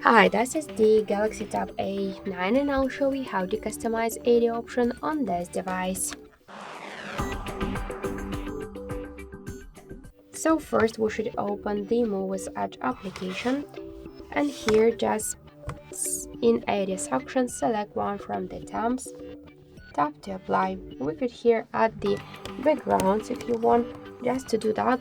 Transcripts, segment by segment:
Hi, this is the Galaxy Tab A9 and I'll show you how to customize AOD option on this device. So first we should open the Muviz Edge application and here just in AOD section select one from the tabs, tap to apply. We could here add the backgrounds if you want. Just to do that,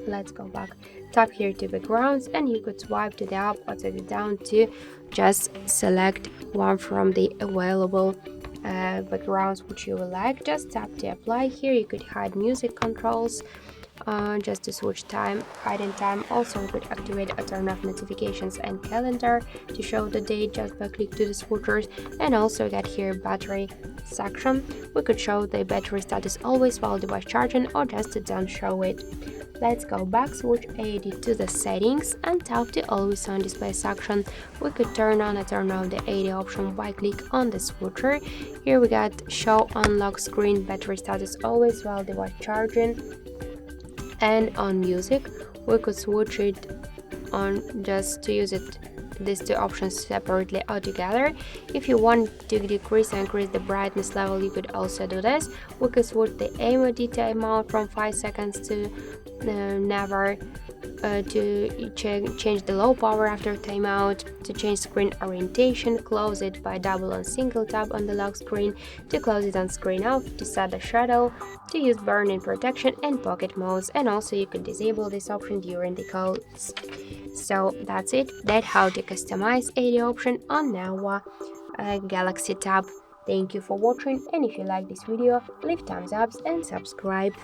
let's go back, tap here to backgrounds and you could swipe to the up or to the down to just select one from the available backgrounds which you would like. Just tap to apply. Here you could hide music controls, just to switch time, hiding time. Also you could activate or turn off notifications and calendar to show the date just by click to the switchers. And also get here battery section. We could show the battery status always while device charging or just to don't show it. Let's go back, switch AOD to the settings and tap the always on display section. We could turn on or turn off the AOD option by click on the switcher. Here we got show unlock screen battery status always while device charging. And on music we could switch it on just to use it these two options separately or together. If you want to decrease or increase the brightness level, you could also do this. We could switch the AOD timeout from 5 seconds to never, to change the low power after timeout, to change screen orientation, close it by double and single tap on the lock screen, to close it on screen off, to set the shadow, to use burn-in protection and pocket modes, and also you can disable this option during the calls. So that's it. That's how to customize AOD option on Nova Galaxy Tab. Thank you for watching, and if you like this video, leave thumbs up and subscribe.